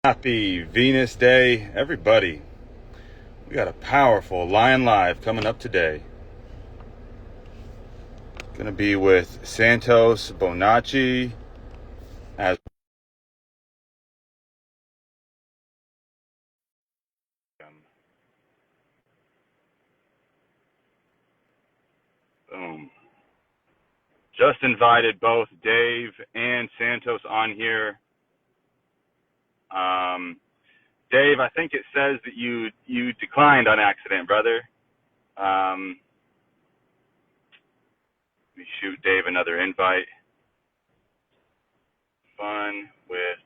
Happy Venus Day, everybody. We got a powerful Lion Live coming up today. Gonna be with Santos Bonacci as boom. Just invited both Dave and Santos on here. Dave, I think it says that you declined on accident, brother. Let me shoot Dave another invite. Fun with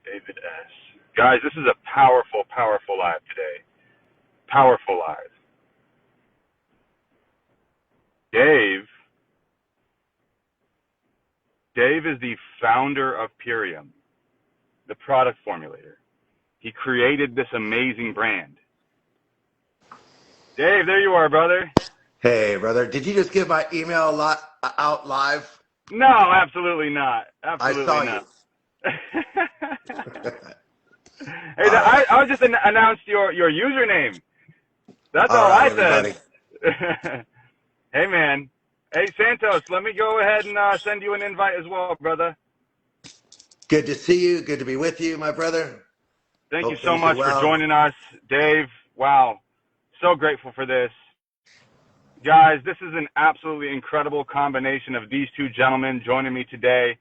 David S. Guys, this is a powerful, powerful live today. Powerful live. Dave is the founder of Purium, the product formulator. He created this amazing brand. Dave, there you are, brother. Hey, brother. Did you just give my email out live? No, absolutely not. Absolutely I saw not. you. Hey, I just announced your username. That's all right, I everybody. said. Hey, man. Hey, Santos, let me go ahead and send you an invite as well, brother. Good to see you. Good to be with you, my brother. Thank you Hope so things are much for well. joining us, Dave. Wow. So grateful for this. Guys, this is an absolutely incredible combination of these two gentlemen joining me today.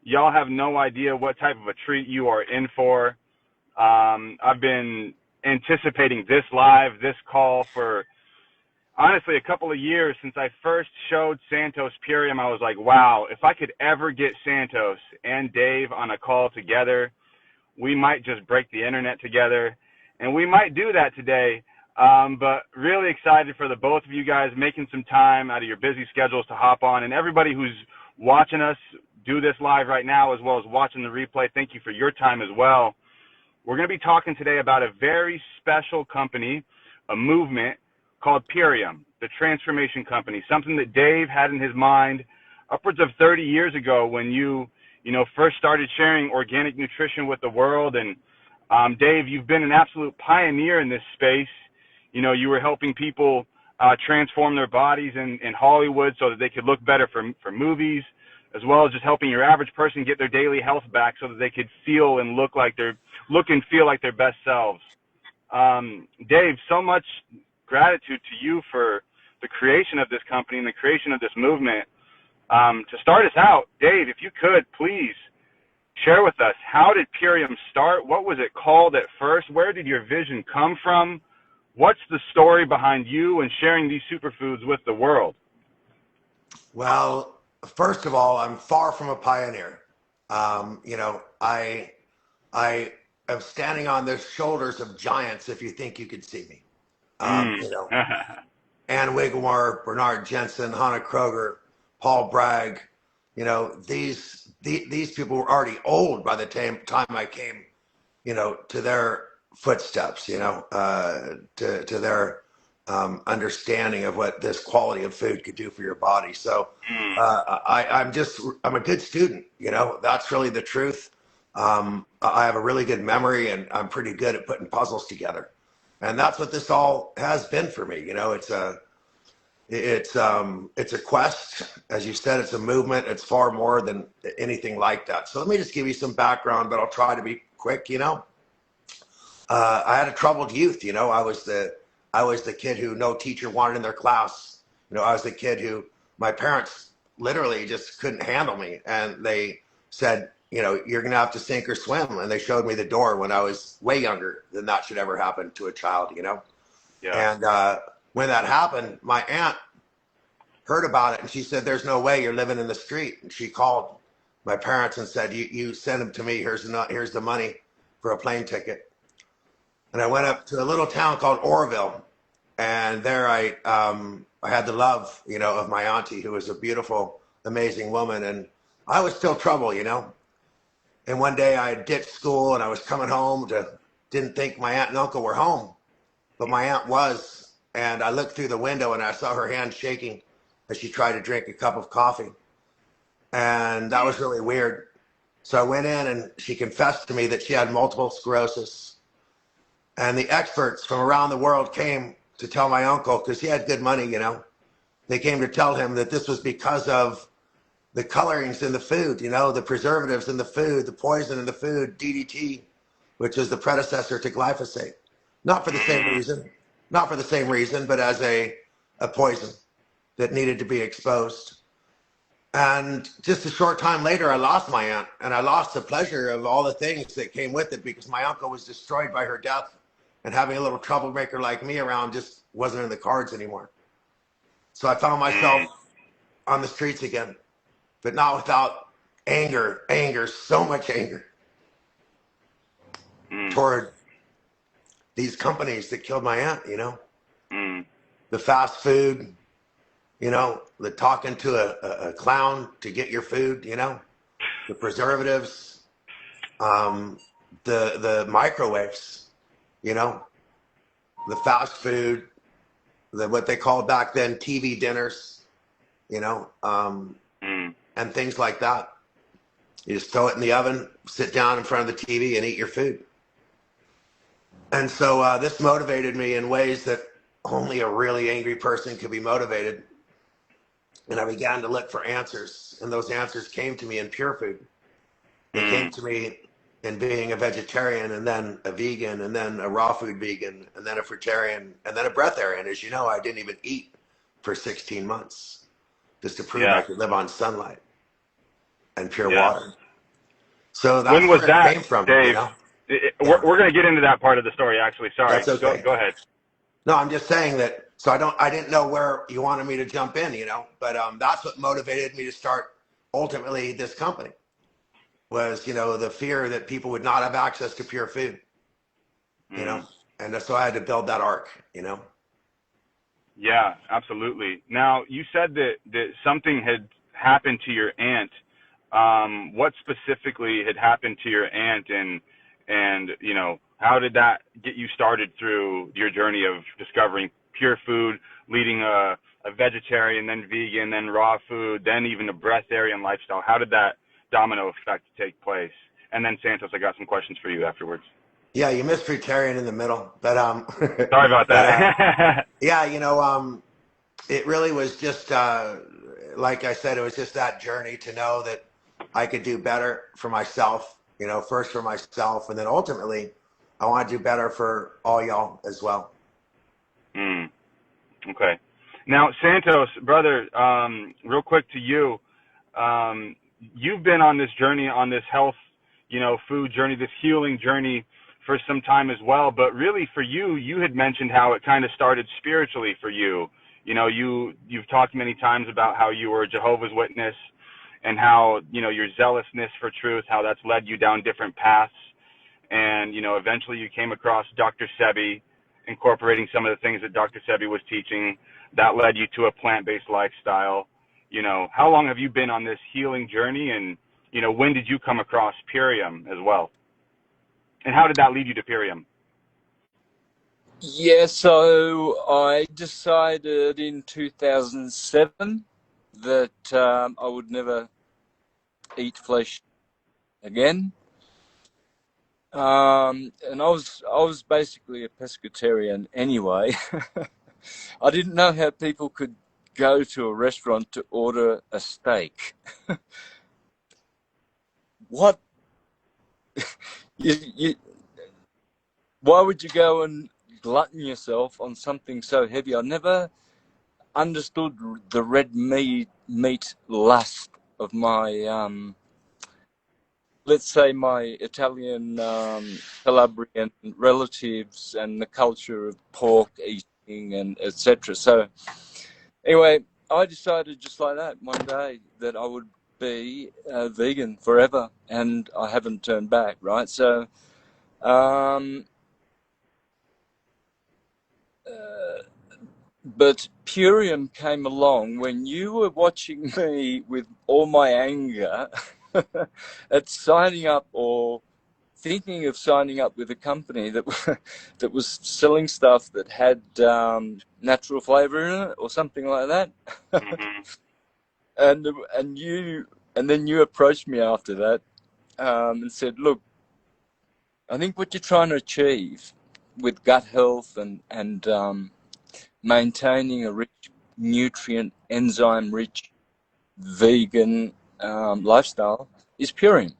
Y'all have no idea what type of a treat you are in for. I've been anticipating this live, this call for honestly a couple of years. Since I first showed Santos Purium, I was like, wow, if I could ever get Santos and Dave on a call together, we might just break the internet together, and we might do that today. But really excited for the both of you guys making some time out of your busy schedules to hop on, and everybody who's watching us do this live right now as well as watching the replay, thank you for your time as well. We're going to be talking today about a very special company, a movement called Purium, the transformation company, something that Dave had in his mind upwards of 30 years ago when you first started sharing organic nutrition with the world. And Dave, you've been an absolute pioneer in this space. You were helping people transform their bodies in Hollywood so that they could look better for movies, as well as just helping your average person get their daily health back so that they could feel and look and feel like their best selves. Dave, so much gratitude to you for the creation of this company and the creation of this movement. To start us out, Dave, if you could, please share with us, how did Purium start? What was it called at first? Where did your vision come from? What's the story behind you and sharing these superfoods with the world? Well, first of all, I'm far from a pioneer. I am standing on the shoulders of giants, if you think you could see me. Ann Wigmore, Bernard Jensen, Hannah Kroger, Paul Bragg, these people were already old by the time I came, to their footsteps, to their understanding of what this quality of food could do for your body. So I'm a good student, that's really the truth. I have a really good memory and I'm pretty good at putting puzzles together. And that's what this all has been for me. It's a quest. As you said, it's a movement. It's far more than anything like that. So let me just give you some background, but I'll try to be quick. I had a troubled youth. I was the kid who no teacher wanted in their class. I was the kid who my parents literally just couldn't handle me, and they said, you're gonna have to sink or swim. And they showed me the door when I was way younger than that should ever happen to a child. Yeah. And when that happened, my aunt heard about it, and she said, "There's no way you're living in the street." And she called my parents and said, "You send him to me. Here's the money for a plane ticket." And I went up to a little town called Oroville, and there I had the love, of my auntie, who was a beautiful, amazing woman, and I was still trouble. And one day I had ditched school and I was coming home didn't think my aunt and uncle were home, but my aunt was. And I looked through the window and I saw her hand shaking as she tried to drink a cup of coffee. And that was really weird. So I went in and she confessed to me that she had multiple sclerosis. And the experts from around the world came to tell my uncle, because he had good money, you know, they came to tell him that this was because of the colorings in the food, you know, the preservatives in the food, the poison in the food, DDT, which is the predecessor to glyphosate. Not for the same reason, not for the same reason, but as a poison that needed to be exposed. And just a short time later, I lost my aunt, and I lost the pleasure of all the things that came with it, because my uncle was destroyed by her death, and having a little troublemaker like me around just wasn't in the cards anymore. So I found myself on the streets again, but not without anger, so much anger toward these companies that killed my aunt, you know, the fast food, you know, the talking to a clown to get your food, you know, the preservatives, the microwaves, you know, the fast food, what they called back then TV dinners, you know, and things like that. You just throw it in the oven, sit down in front of the TV and eat your food. And so this motivated me in ways that only a really angry person could be motivated. And I began to look for answers, and those answers came to me in pure food. They came to me in being a vegetarian, and then a vegan, and then a raw food vegan, and then a fruitarian, and then a breatharian. As you know, I didn't even eat for 16 months just to prove I could live on sunlight and pure water. So that's When was where it that, came from, Dave? you know? We're going to get into that part of the story, actually. Sorry. That's okay. Go ahead. No, I'm just saying that. So I didn't know where you wanted me to jump in, you know, but that's what motivated me to start ultimately this company, was, you know, the fear that people would not have access to pure food, you know, and so I had to build that arc, you know. Yeah, absolutely. Now, you said that something had happened to your aunt. What specifically had happened to your aunt, and you know, how did that get you started through your journey of discovering pure food, leading a vegetarian, then vegan, then raw food, then even a breatharian lifestyle? How did that domino effect take place? And then Santos, I got some questions for you afterwards. Yeah, you missed fruitarian in the middle, but Sorry about that. yeah, you know, it really was just like I said, it was just that journey to know that I could do better for myself, you know, first for myself, and then ultimately I want to do better for all y'all as well. Okay. Now, Santos, brother, real quick to you. You've been on this journey, on this health, you know, food journey, this healing journey for some time as well. But really for you, you had mentioned how it kind of started spiritually for you. You know, you've talked many times about how you were a Jehovah's Witness, and how, you know, your zealousness for truth, how that's led you down different paths. And, you know, eventually you came across Dr. Sebi, incorporating some of the things that Dr. Sebi was teaching. That led you to a plant-based lifestyle. You know, how long have you been on this healing journey? And, you know, when did you come across Purium as well? And how did that lead you to Purium? Yeah, so I decided in 2007 that I would never eat flesh again. And I was basically a pescatarian anyway. I didn't know how people could go to a restaurant to order a steak. What? Why would you go and glutton yourself on something so heavy? I never understood the red meat lust of my let's say my Italian Calabrian relatives, and the culture of pork eating and etc. So anyway, I decided just like that one day that I would be vegan forever, and I haven't turned back, right? So but Purium came along when you were watching me with all my anger at signing up or thinking of signing up with a company that was selling stuff that had natural flavor in it or something like that. And then you approached me after that, and said, look, I think what you're trying to achieve with gut health and maintaining a rich, nutrient, enzyme-rich, vegan lifestyle is Purium.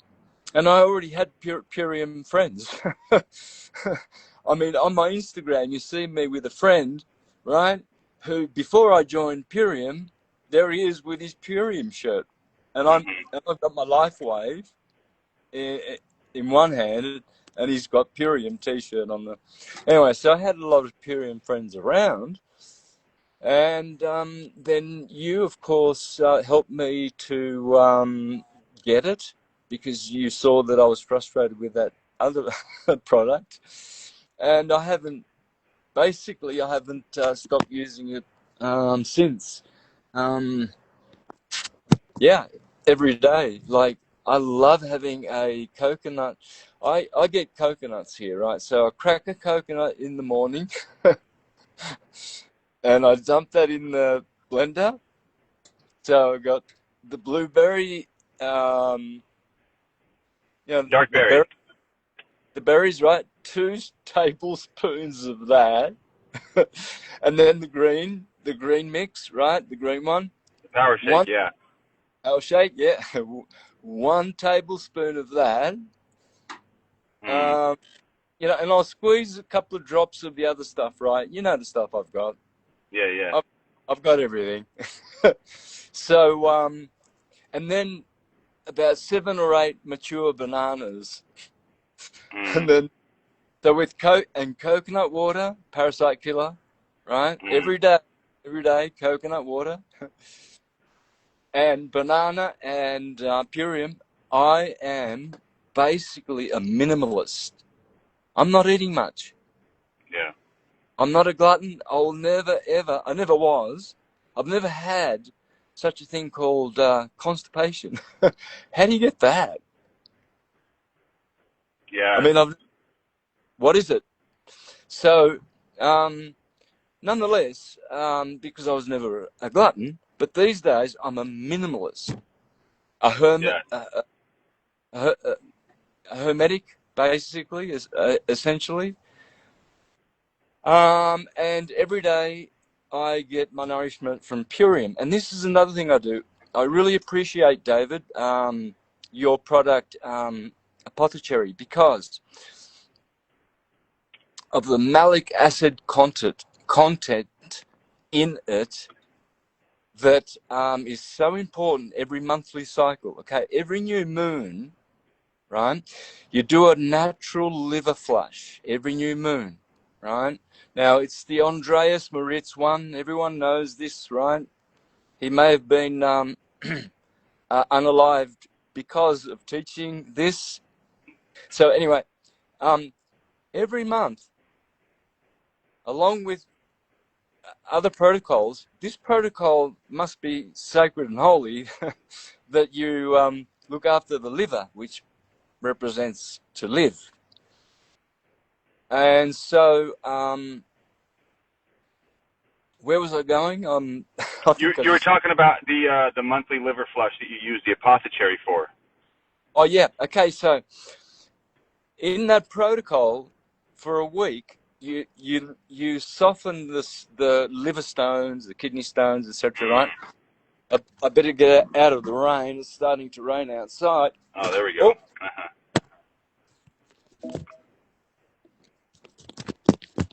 And I already had Purium friends. I mean, on my Instagram, you see me with a friend, right, who, before I joined Purium, there he is with his Purium shirt. And I've got my Life Wave in one hand, and he's got Purium t-shirt on the... Anyway, so I had a lot of Purium friends around. And then you, of course, helped me to get it, because you saw that I was frustrated with that other product. And I haven't stopped using it since. Yeah, every day. Like, I love having a coconut. I get coconuts here, right? So I crack a coconut in the morning and I dump that in the blender. So I got the blueberry, Dark berry. The berries, right? 2 tablespoons of that. And then the green mix, right? The green one. Power shake, yeah. Power shake, yeah. 1 tablespoon of that. And I'll squeeze a couple of drops of the other stuff, right? You know the stuff I've got. Yeah. I've got everything. So, and then about 7 or 8 mature bananas. And then, so with coconut water, parasite killer, right? Every day, coconut water. And banana and Purium, I am basically a minimalist. I'm not eating much. Yeah. I'm not a glutton. I never was. I've never had such a thing called constipation. How do you get that? Yeah. I mean, what is it? So, nonetheless, because I was never a glutton, but these days I'm a minimalist, a hermit, a hermetic, basically, is essentially. And every day I get my nourishment from Purium. And this is another thing I do. I really appreciate, David, your product, Apothecary, because of the malic acid content in it that is so important every monthly cycle. Okay, every new moon, right? You do a natural liver flush every new moon, right? Now, it's the Andreas Moritz one. Everyone knows this, right? He may have been unalived because of teaching this. So anyway, every month, along with other protocols, this protocol must be sacred and holy, that you look after the liver, which represents to live. And so, where was I going? You were talking about the monthly liver flush that you use the Apothecary for. Oh yeah. Okay. So in that protocol, for a week, you soften the liver stones, the kidney stones, etc. Right. I better get out of the rain. It's starting to rain outside. Oh, there we go.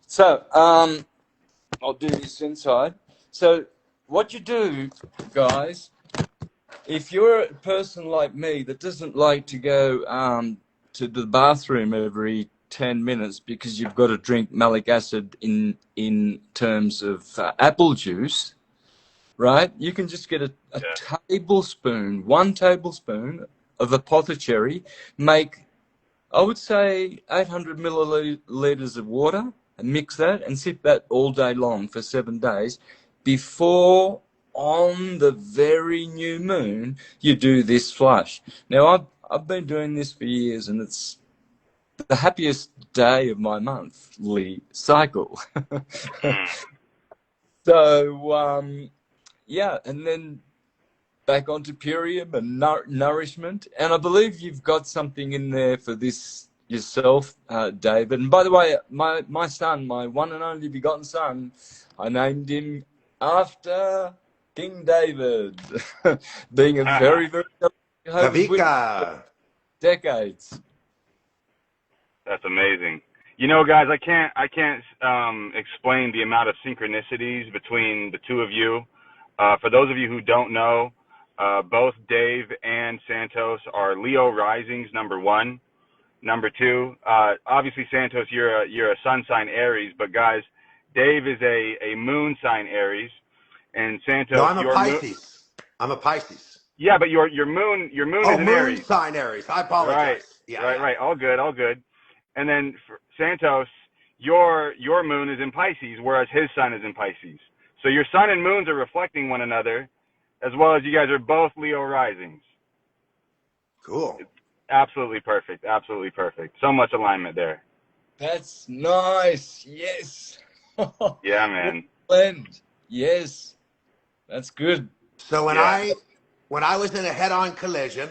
So I'll do this inside. So what you do, guys, if you're a person like me that doesn't like to go to the bathroom every 10 minutes because you've got to drink malic acid in terms of apple juice, right? You can just get a tablespoon, 1 tablespoon of Apothecary, make, I would say, 800 milliliters of water, and mix that and sip that all day long for 7 days before, on the very new moon, you do this flush. Now, I've been doing this for years, and it's the happiest day of my monthly cycle. So, yeah, and then back onto Purium and nourishment. And I believe you've got something in there for this yourself, David. And by the way, my son, my one and only begotten son, I named him after King David, being a very, very Jehovah's Witness for Kavika. decades. That's amazing. You know, guys, I can't explain the amount of synchronicities between the two of you. For those of you who don't know, both Dave and Santos are Leo risings, number one. Number two, obviously Santos, you're a sun sign Aries, but guys, Dave is a moon sign Aries, and Santos, No, I'm a your moon. Pisces. I'm a Pisces. Yeah, but your moon Oh, is an moon Aries. sign Aries. I Right, apologize. Yeah, yeah. right. All good, all good. And then for Santos, your moon is in Pisces, whereas his sun is in Pisces. So your sun and moons are reflecting one another, as well as you guys are both Leo risings. Cool. It's absolutely perfect. Absolutely perfect. So much alignment there. That's nice. Yes. Yeah, man. Blend. Yes. That's good. So when Yeah. I was in a head-on collision,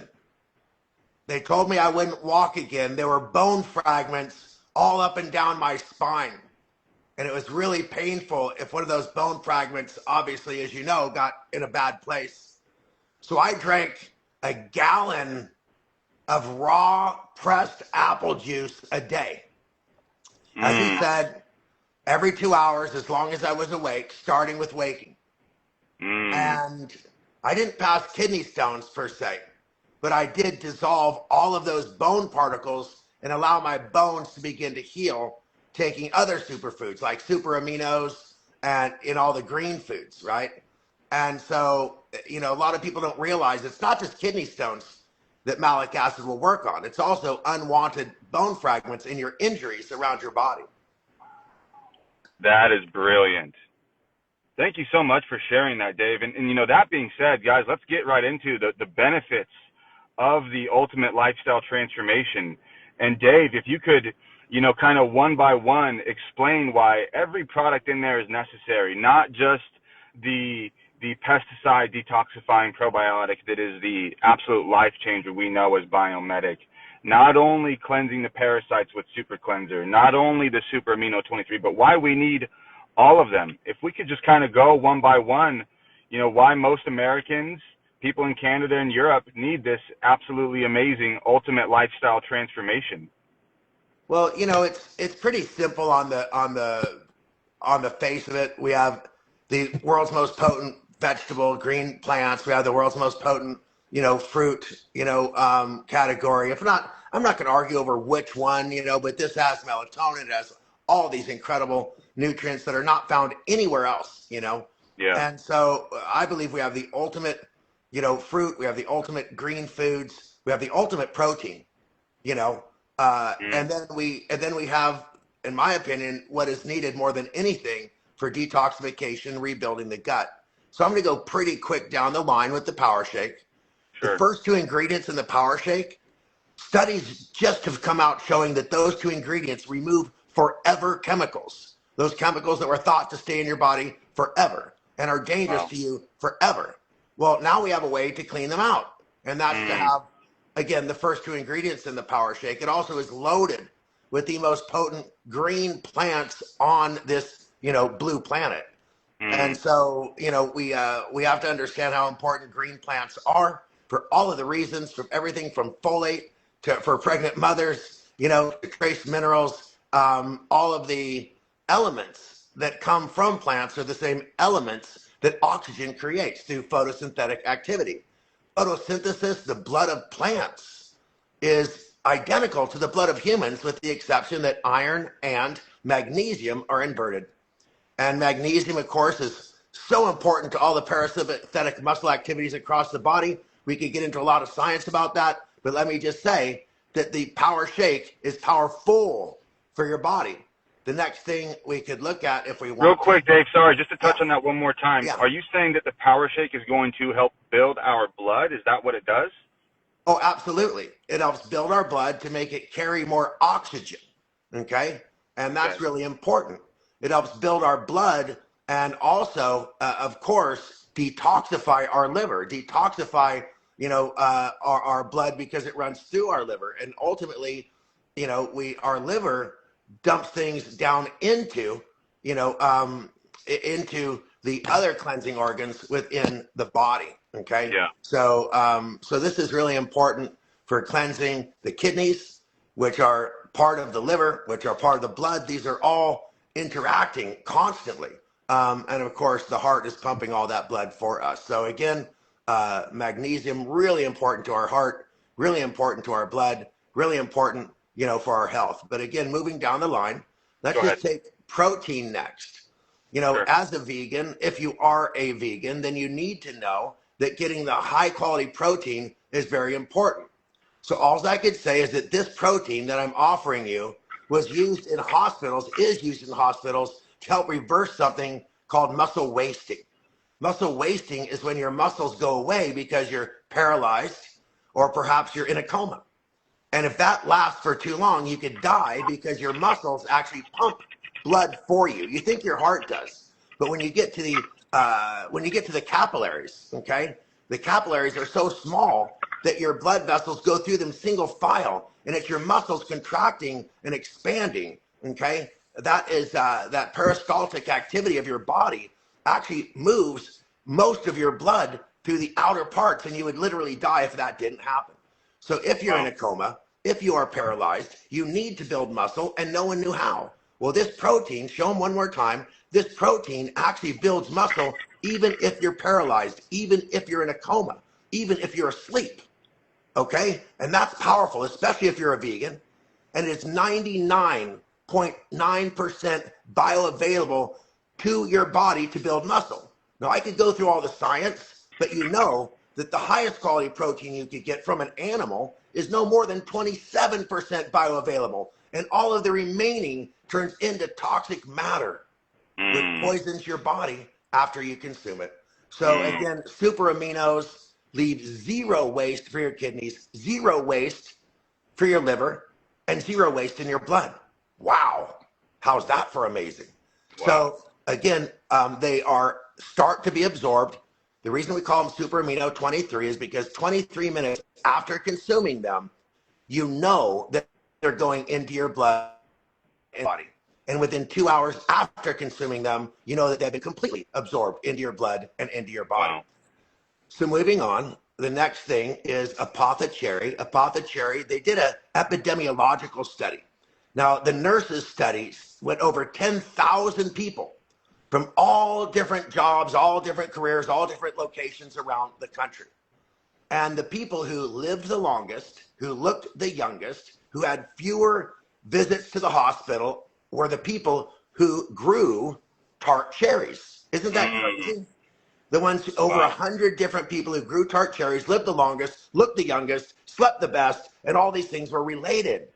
they told me I wouldn't walk again. There were bone fragments all up and down my spine. And it was really painful if one of those bone fragments, obviously, as you know, got in a bad place. So I drank a gallon of raw pressed apple juice a day. As he said, every 2 hours, as long as I was awake, starting with waking. And I didn't pass kidney stones per se, but I did dissolve all of those bone particles and allow my bones to begin to heal, taking other superfoods like super aminos and in all the green foods, right? And so, you know, a lot of people don't realize it's not just kidney stones that malic acid will work on. It's also unwanted bone fragments in your injuries around your body. That is brilliant. Thank you so much for sharing that, Dave. And you know, that being said, guys, let's get right into the benefits of the ultimate lifestyle transformation. And Dave, if you could, you know, kind of one by one explain why every product in there is necessary, not just the pesticide detoxifying probiotic that is the absolute life changer we know as Biomedic. Not only cleansing the parasites with Super Cleanser, not only the Super Amino 23, but why we need all of them. If we could just kind of go one by one, you know, why most Americans, people in Canada and Europe need this absolutely amazing ultimate lifestyle transformation. Well, you know, it's pretty simple on the face of it. We have the world's most potent vegetable green plants. We have the world's most potent, you know, fruit, you know, category. If not, I'm not going to argue over which one, you know, but this has melatonin. It has all these incredible nutrients that are not found anywhere else, you know. Yeah. And so I believe we have the ultimate, you know, fruit. We have the ultimate green foods. We have the ultimate protein, you know. And then we have, in my opinion, what is needed more than anything for detoxification, rebuilding the gut. So I'm going to go pretty quick down the line with the Power Shake. Sure. The first two ingredients in the Power Shake, studies just have come out showing that those two ingredients remove forever chemicals. Those chemicals that were thought to stay in your body forever and are dangerous to you forever. Well, now we have a way to clean them out. And that's to have, again, the first two ingredients in the Power Shake. It also is loaded with the most potent green plants on this, you know, blue planet. And so, you know, we have to understand how important green plants are for all of the reasons, from everything from folate to for pregnant mothers, you know, to trace minerals. All of the elements that come from plants are the same elements that oxygen creates through photosynthetic activity. Photosynthesis, the blood of plants, is identical to the blood of humans, with the exception that iron and magnesium are inverted. And magnesium, of course, is so important to all the parasympathetic muscle activities across the body. We could get into a lot of science about that, but let me just say that the Power Shake is powerful for your body. The next thing we could look at, if we want Real quick, Dave, sorry, just to touch on that one more time. Yeah. Are you saying that the Power Shake is going to help build our blood? Is that what it does? Oh, absolutely. It helps build our blood to make it carry more oxygen, okay? And that's really important. It helps build our blood, and also, of course, detoxify our liver, detoxify, our blood, because it runs through our liver. And ultimately, our liver dumps things down into, into the other cleansing organs within the body. Okay. Yeah. So this is really important for cleansing the kidneys, which are part of the liver, which are part of the blood. These are all interacting constantly. And of course, the heart is pumping all that blood for us. So again, magnesium, really important to our heart, really important to our blood, really important, for our health. But again, moving down the line, let's just take protein next. Sure. As a vegan, if you are a vegan, then you need to know that getting the high quality protein is very important. So all I could say is that this protein that I'm offering you is used in hospitals to help reverse something called muscle wasting. Muscle wasting is when your muscles go away because you're paralyzed or perhaps you're in a coma. And if that lasts for too long, you could die because your muscles actually pump blood for you. You think your heart does, but when you get to the capillaries, okay, the capillaries are so small that your blood vessels go through them single file, and it's your muscles contracting and expanding. Okay, that is that peristaltic activity of your body actually moves most of your blood through the outer parts, and you would literally die if that didn't happen. So if you're in a coma, if you are paralyzed, you need to build muscle, and no one knew how. Well, this protein, show them one more time, this protein actually builds muscle even if you're paralyzed, even if you're in a coma, even if you're asleep, okay? And that's powerful, especially if you're a vegan. And it's 99.9% bioavailable to your body to build muscle. Now, I could go through all the science, but you know that the highest quality protein you could get from an animal is no more than 27% bioavailable. And all of the remaining turns into toxic matter, which poisons your body after you consume it. So again, super aminos leave zero waste for your kidneys, zero waste for your liver, and zero waste in your blood. Wow. How's that for amazing? Wow. So again, they start to be absorbed. The reason we call them super amino 23 is because 23 minutes after consuming them, you know that they're going into your blood and body. And within 2 hours after consuming them, you know that they've been completely absorbed into your blood and into your body. Wow. So moving on, the next thing is apothecary. Apothecary, they did an epidemiological study. Now, the nurses' studies went over 10,000 people from all different jobs, all different careers, all different locations around the country. And the people who lived the longest, who looked the youngest, who had fewer visits to the hospital were the people who grew tart cherries. Isn't that crazy? The ones, over 100 different people who grew tart cherries, lived the longest, looked the youngest, slept the best, and all these things were related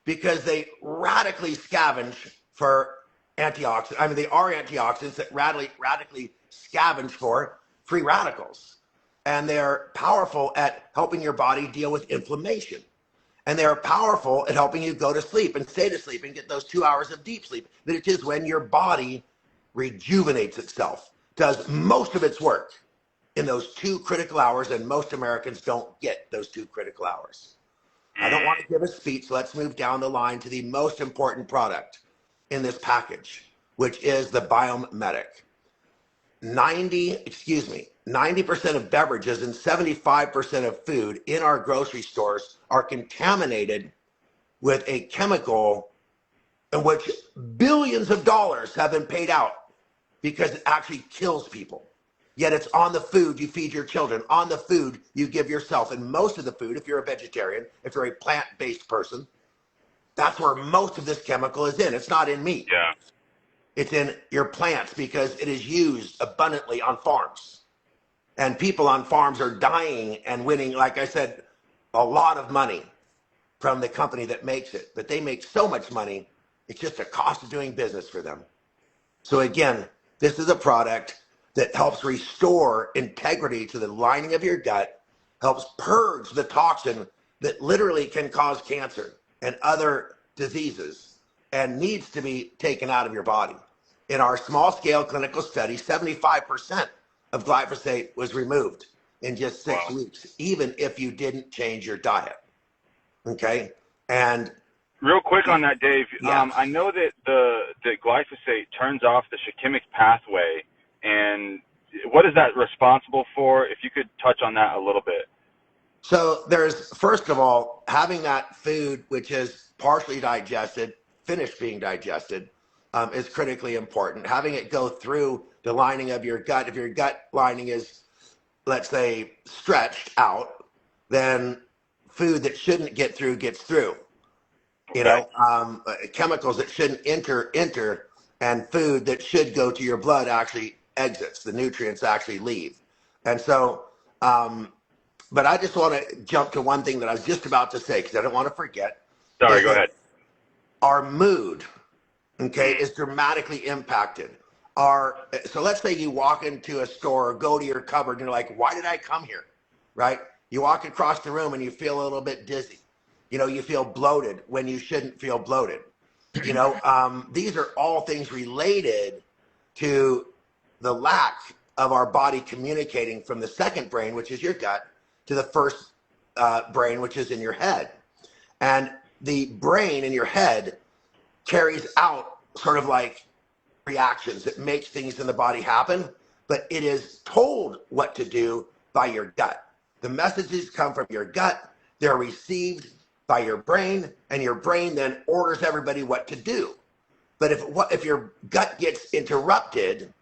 because they radically scavenge for antioxidants. I mean, they are antioxidants that radically scavenge for free radicals. And they're powerful at helping your body deal with inflammation. And they're powerful at helping you go to sleep and stay to sleep and get those 2 hours of deep sleep. That it is when your body rejuvenates itself, does most of its work in those 2 critical hours, and most Americans don't get those 2 critical hours. I don't want to give a speech, so let's move down the line to the most important product in this package, which is the Biomedic. 90% of beverages and 75% of food in our grocery stores are contaminated with a chemical in which billions of dollars have been paid out because it actually kills people. Yet it's on the food you feed your children, on the food you give yourself. And most of the food, if you're a vegetarian, if you're a plant-based person, that's where most of this chemical is in. It's not in meat. Yeah. It's in your plants because it is used abundantly on farms. And people on farms are dying and winning, like I said, a lot of money from the company that makes it. But they make so much money, it's just a cost of doing business for them. So again, this is a product that helps restore integrity to the lining of your gut, helps purge the toxin that literally can cause cancer and other diseases and needs to be taken out of your body. In our small scale clinical study, 75% of glyphosate was removed in just 6 Wow. weeks, even if you didn't change your diet. Okay. And Real quick on that, Dave. yeah. I know that the glyphosate turns off the shikimic pathway, and what is that responsible for? If you could touch on that a little bit. So there's, first of all, having that food, which is partially digested, finished being digested, is critically important. Having it go through the lining of your gut. If your gut lining is, let's say, stretched out, then food that shouldn't get through gets through. You Okay. know, chemicals that shouldn't enter, and food that should go to your blood actually exits. The nutrients actually leave. And so, but I just want to jump to one thing that I was just about to say, because I don't want to forget, Sorry, is go that ahead. our mood, okay, is dramatically impacted. So let's say you walk into a store or go to your cupboard and you're like, why did I come here? Right? You walk across the room and you feel a little bit dizzy. You know, you feel bloated when you shouldn't feel bloated. You know, these are all things related to the lack of our body communicating from the second brain, which is your gut, to the first brain, which is in your head. And the brain in your head carries out sort of like reactions. It makes things in the body happen, but it is told what to do by your gut. The messages come from your gut. They're received by your brain, and your brain then orders everybody what to do. But if your gut gets interrupted,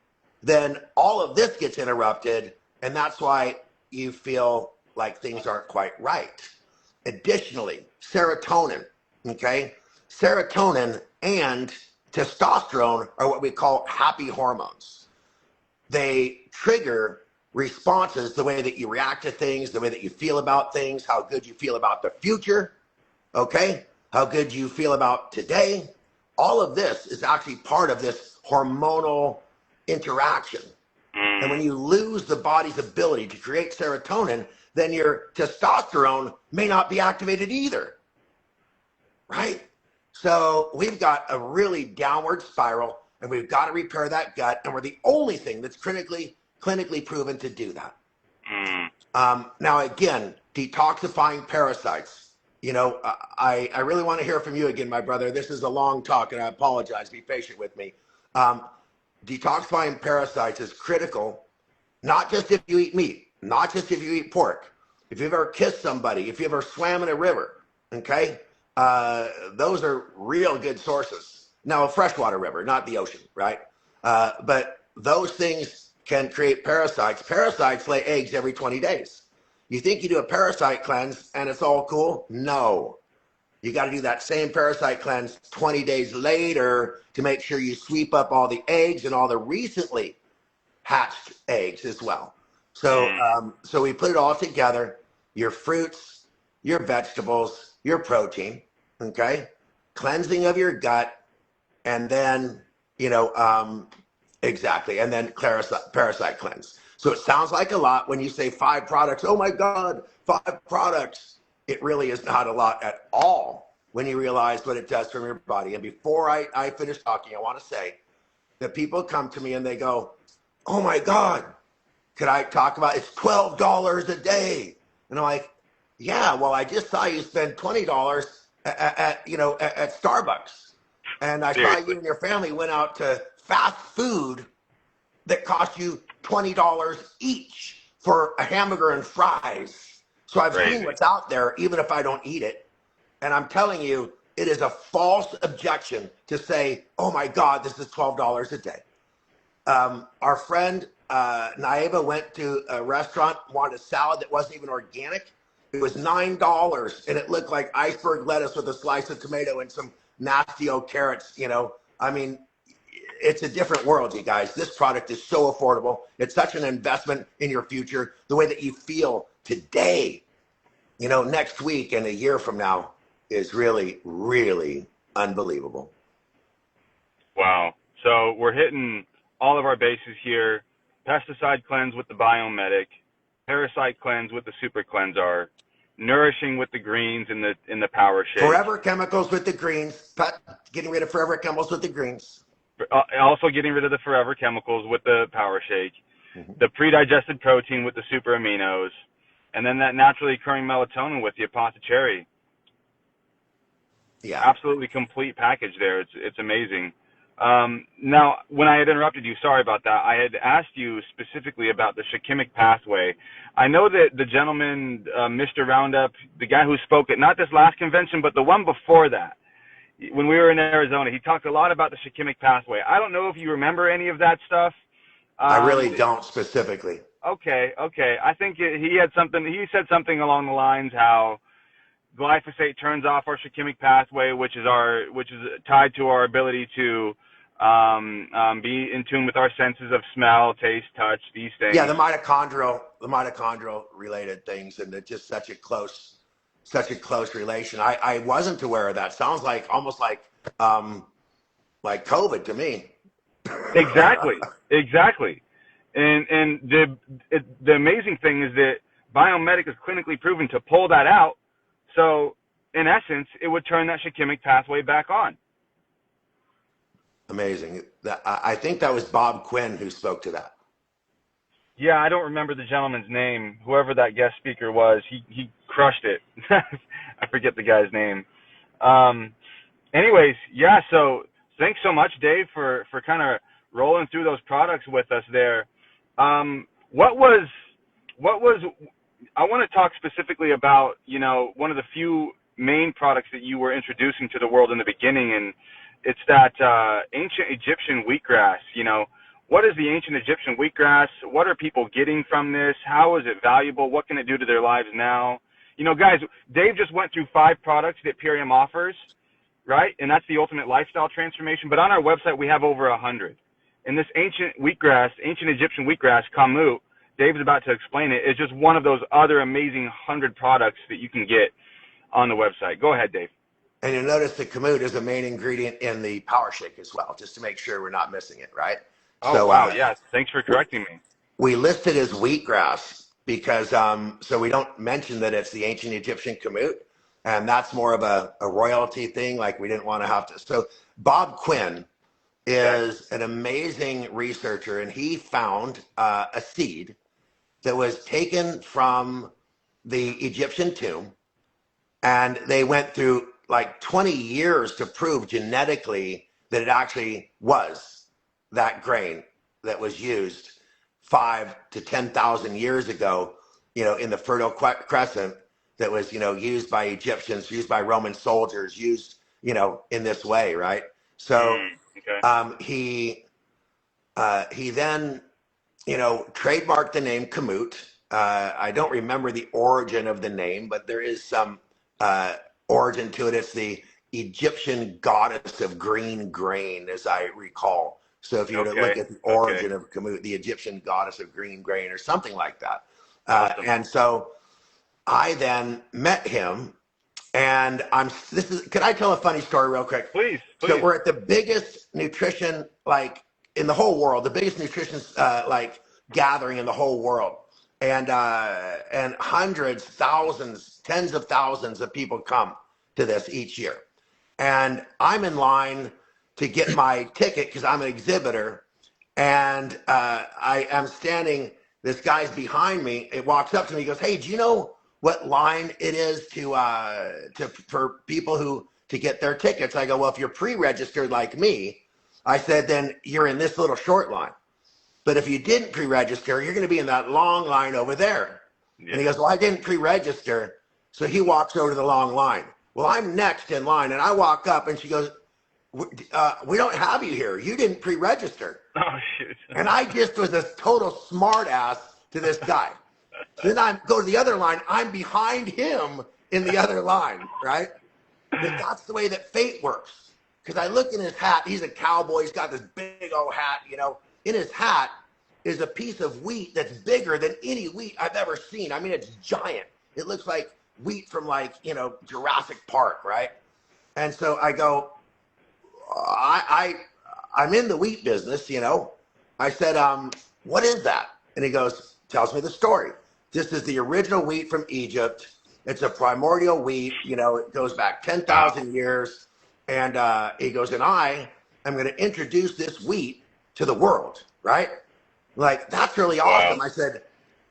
then all of this gets interrupted, and that's why you feel like things aren't quite right. Additionally, serotonin, okay? Serotonin and testosterone are what we call happy hormones. They trigger responses, the way that you react to things, the way that you feel about things, how good you feel about the future, okay? How good you feel about today. All of this is actually part of this hormonal interaction. And when you lose the body's ability to create serotonin, then your testosterone may not be activated either, right? So we've got a really downward spiral, and we've got to repair that gut, and we're the only thing that's clinically proven to do that. Now, again, detoxifying parasites. You know, I really want to hear from you again, my brother. This is a long talk, and I apologize. Be patient with me. Detoxifying parasites is critical, not just if you eat meat, not just if you eat pork. If you've ever kissed somebody, if you ever swam in a river, okay, those are real good sources. Now, a freshwater river, not the ocean, right? But those things can create parasites. Parasites lay eggs every 20 days. You think you do a parasite cleanse and it's all cool? No. You got to do that same parasite cleanse 20 days later to make sure you sweep up all the eggs and all the recently hatched eggs as well. So, so we put it all together: your fruits, your vegetables, your protein, okay, cleansing of your gut, and then, you know, exactly, and then parasite cleanse. So it sounds like a lot when you say 5 products. Oh my God, 5 products. It really is not a lot at all when you realize what it does for your body. And before I finish talking, I want to say that people come to me and they go, oh my God, could I talk about, it's $12 a day. And I'm like, yeah, well, I just saw you spend $20 at Starbucks. And I saw you and your family went out to fast food that cost you $20 each for a hamburger and fries. So I've seen what's out there, even if I don't eat it. And I'm telling you, it is a false objection to say, oh my God, this is $12 a day. Our friend Naeva went to a restaurant, wanted a salad that wasn't even organic. It was $9, and it looked like iceberg lettuce with a slice of tomato and some nasty old carrots. You know, I mean, it's a different world, you guys. This product is so affordable. It's such an investment in your future. The way that you feel today, you know, next week and a year from now is really, really unbelievable. Wow. So we're hitting all of our bases here. Pesticide cleanse with the Biomedic, parasite cleanse with the Super Cleanser, nourishing with the greens in the Power Shake. Forever chemicals with the greens. Getting rid of forever chemicals with the greens. Also getting rid of the forever chemicals with the Power Shake. the pre-digested protein with the super aminos, and then that naturally occurring melatonin with the apothecary. Yeah. Absolutely complete package there. It's amazing. Now, when I had interrupted you, sorry about that. I had asked you specifically about the shikimic pathway. I know that the gentleman, Mr. Roundup, the guy who spoke at not this last convention, but the one before that, when we were in Arizona, he talked a lot about the shikimic pathway. I don't know if you remember any of that stuff. I really don't specifically. Okay. I think he said something along the lines how glyphosate turns off our shikimic pathway, which is tied to our ability to be in tune with our senses of smell, taste, touch, these things. Yeah, the mitochondrial related things, and it's just such a close relation. I wasn't aware of that. Sounds like almost like COVID to me. Exactly. And the amazing thing is that Biomedic is clinically proven to pull that out. So in essence, it would turn that shikimic pathway back on. Amazing. I think that was Bob Quinn who spoke to that. Yeah, I don't remember the gentleman's name. Whoever that guest speaker was, he crushed it. I forget the guy's name. Anyways, yeah, so thanks so much, Dave, for kind of rolling through those products with us there. What was I want to talk specifically about, one of the few main products that you were introducing to the world in the beginning, and it's that ancient Egyptian wheatgrass. What is the ancient Egyptian wheatgrass? What are people getting from this? How is it valuable? What can it do to their lives now? Guys, Dave just went through 5 products that Purium offers, right? And that's the ultimate lifestyle transformation. But on our website, we have over 100. And this ancient Egyptian wheatgrass, kamut, Dave's about to explain it, is just one of those other amazing 100 products that you can get on the website. Go ahead, Dave. And you'll notice the kamut is a main ingredient in the power shake as well, just to make sure we're not missing it, right? Oh, so, wow, yeah. Thanks for correcting me. We list it as wheatgrass because so we don't mention that it's the ancient Egyptian kamut, and that's more of a royalty thing, like we didn't want to have to. So Bob Quinn is an amazing researcher, and he found a seed that was taken from the Egyptian tomb, and they went through like 20 years to prove genetically that it actually was that grain that was used 5,000 to 10,000 years ago, in the Fertile Crescent, that was, used by Egyptians, used by Roman soldiers, used, in this way, right? So he then, trademarked the name kamut. I don't remember the origin of the name, but there is some origin to it. It's the Egyptian goddess of green grain, as I recall. So if you were to look at the origin of kamut, the Egyptian goddess of green grain, or something like that. Awesome. And so I then met him, and could I tell a funny story real quick? Please. So we're at the biggest nutrition, in the whole world, the biggest nutrition, gathering in the whole world. And hundreds, thousands, tens of thousands of people come to this each year. And I'm in line to get my ticket because I'm an exhibitor, and I am standing. This guy's behind me. It walks up to me. He goes, "Hey, do you know what line it is for people to get their tickets?" I go, "Well, if you're pre-registered like me," I said, "then you're in this little short line. But if you didn't pre-register, you're going to be in that long line over there." Yeah. And he goes, "Well, I didn't pre-register." So he walks over to the long line. Well, I'm next in line, and I walk up, and she goes, "We don't have you here. You didn't pre-register." Oh, shoot. And I just was a total smart ass to this guy. So then I go to the other line. I'm behind him in the other line, right? But that's the way that fate works. Because I look in his hat. He's a cowboy. He's got this big old hat, In his hat is a piece of wheat that's bigger than any wheat I've ever seen. I mean, it's giant. It looks like wheat from Jurassic Park, right? And so I go, I'm in the wheat business, I said, "What is that?" And he tells me the story. "This is the original wheat from Egypt. It's a primordial wheat. It goes back 10,000 years." And he goes, "And I am going to introduce this wheat to the world," right? Like, that's really Wow. awesome. I said,